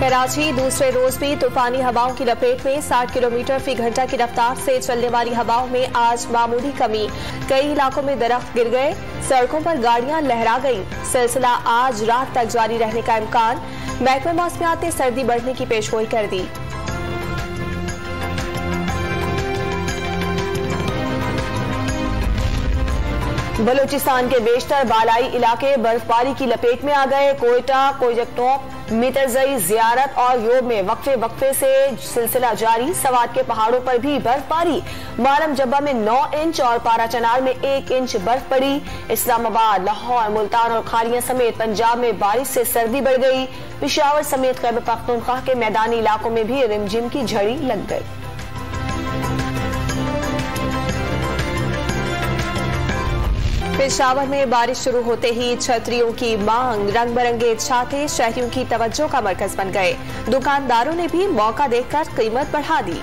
कराची दूसरे रोज भी तूफानी हवाओं की लपेट में 60 किलोमीटर फी घंटा की रफ्तार से चलने वाली हवाओं में आज मामूली कमी। कई इलाकों में दरख्त गिर गए, सड़कों पर गाड़ियां लहरा गईं। सिलसिला आज रात तक जारी रहने का इम्कान। महकमा मौसमियात ने सर्दी बढ़ने की पेशगोई कर दी। बलूचिस्तान के बेशतर बालाई इलाके बर्फबारी की लपेट में आ गए। कोयटा, कोयटोप, मीतरजई, जियारत और योब में वक्फे से सिलसिला जारी। सवात के पहाड़ों पर भी बर्फबारी। मालम जब्बा में 9 इंच और पाराचनार में 1 इंच बर्फ पड़ी। इस्लामाबाद, लाहौर, मुल्तान और खालियां समेत पंजाब में बारिश से सर्दी बढ़ गई। पेशावर समेत खैबर पख्तूनख्वा के मैदानी इलाकों में भी रिमझिम की झड़ी लग गई। पेशावर में बारिश शुरू होते ही छतरियों की मांग, रंग बिरंगे छाते शहरियों की तवज्जो का मरकज बन गए। दुकानदारों ने भी मौका देखकर कीमत बढ़ा दी।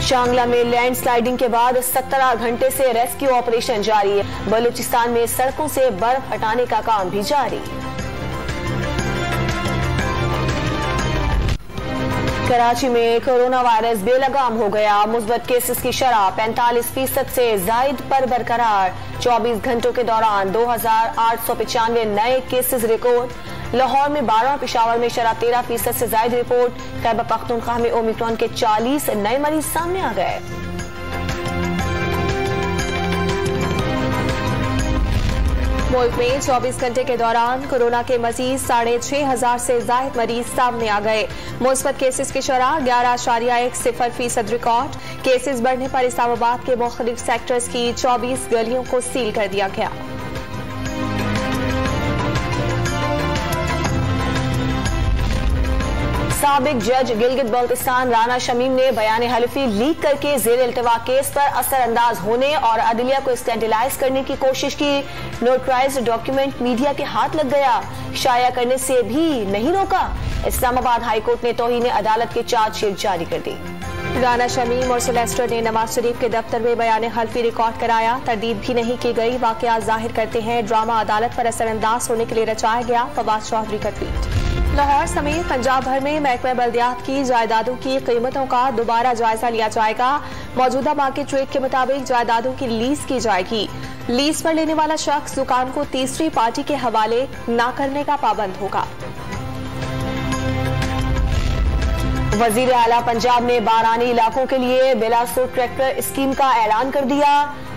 शांगला में लैंडस्लाइडिंग के बाद 17 घंटे से रेस्क्यू ऑपरेशन जारी है। बलूचिस्तान में सड़कों से बर्फ हटाने का काम भी जारी। कराची में कोरोना वायरस बेलगाम हो गया। मुस्बत केसेस की शरह 45% से जायद पर बरकरार। 24 घंटों के दौरान 2895 नए केसेस रिकॉर्ड। लाहौर में 12, पेशावर में शरह 13% से जायद रिपोर्ट। खैबर पख्तूनख्वा में ओमिक्रॉन के 40 नए मरीज सामने आ गए। मुल्क में 24 घंटे के दौरान कोरोना के मजीद 6,500 से जायद मरीज सामने आ गए। मुस्बत केसेस की शरह 11.10% रिकॉर्ड। केसेस बढ़ने पर इस्लामाबाद के मुख्तलिफ सेक्टर्स की 24 गलियों को सील कर दिया गया। साबिक जज गिलगित बल्तिस्तान राना शमीम ने बयान हलफी लीक करके जेर इल्तिवा केस पर असरअंदाज होने और अदलिया को स्टैंडलाइज करने की कोशिश की। नोटराइज्ड डॉक्यूमेंट मीडिया के हाथ लग गया, शाया करने से भी नहीं रोका। इस्लामाबाद हाईकोर्ट ने तौहीन अदालत की चार्जशीट जारी कर दी। राना शमीम और सोलिसिटर ने नवाज शरीफ के दफ्तर में बयान हल्फी रिकॉर्ड कराया। तरदीद भी नहीं की गई। वाकया जाहिर करते हैं ड्रामा अदालत पर असरअंदाज होने के लिए रचाया गया। फवाद चौधरी का ट्वीट। लाहौर समेत पंजाब भर में महकमा बल्दियात की जायदादों की कीमतों का दोबारा जायजा लिया जाएगा। मौजूदा मार्केट रेट के मुताबिक जायदादों की लीज की जाएगी। लीज पर लेने वाला शख्स दुकान को तीसरी पार्टी के हवाले न करने का पाबंद होगा। वजीर आला पंजाब ने बारानी इलाकों के लिए बेलासुर ट्रैक्टर स्कीम का ऐलान कर दिया।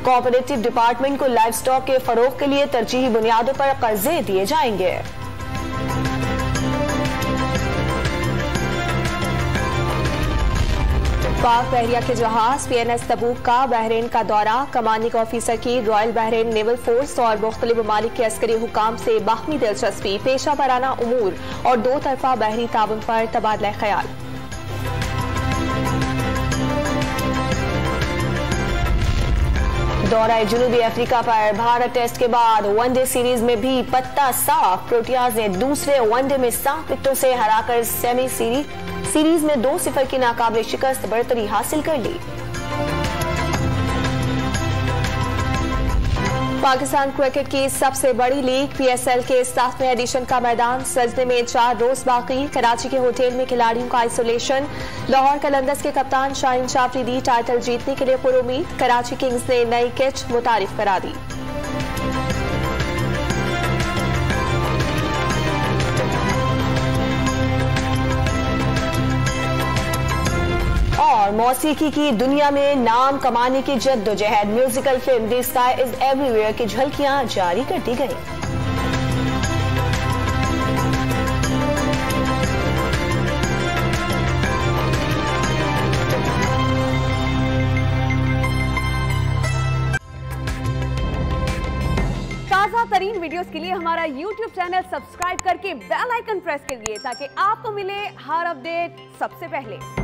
कोऑपरेटिव डिपार्टमेंट को लाइव स्टॉक के फरोग के लिए तरजीही बुनियादों पर कर्जे दिए जाएंगे। पाक बहरिया के जहाज PNS तबूक का बहरीन का दौरा। कमांडिंग ऑफिसर की रॉयल बहरीन नेवल फोर्स और मुख्तलिफ ममालिक के अस्करी हुकाम से बाहमी दिलचस्पी, पेशा वराना उमूर और 2 तरफा बहरी ताउन पर तबादला ख्याल। दौरा जुनूबी अफ्रीका पर भारत टेस्ट के बाद वनडे सीरीज में भी पत्ता साफ। प्रोटियाज ने दूसरे वनडे में 7 विकेटों से हराकर सेमी सीरीज में 2-0 की नाकाबिल शिकस्त बढ़तरी हासिल कर ली। पाकिस्तान क्रिकेट की सबसे बड़ी लीग PSL के 7वें एडिशन का मैदान सजने में 4 रोज बाकी। कराची के होटल में खिलाड़ियों का आइसोलेशन। लाहौर कलंदर्स के कप्तान शाहीन शाफरीदी टाइटल जीतने के लिए पुरुमीद। कराची किंग्स ने नई किट मुतारिफ करा दी। और मौसीकी की दुनिया में नाम कमाने की जद्दोजहद, musical film the sky is everywhere की झलकियां जारी कर दी गई। ताजा तरीन वीडियोस के लिए हमारा YouTube चैनल सब्सक्राइब करके बेल आइकन प्रेस करिए ताकि आपको मिले हर अपडेट सबसे पहले।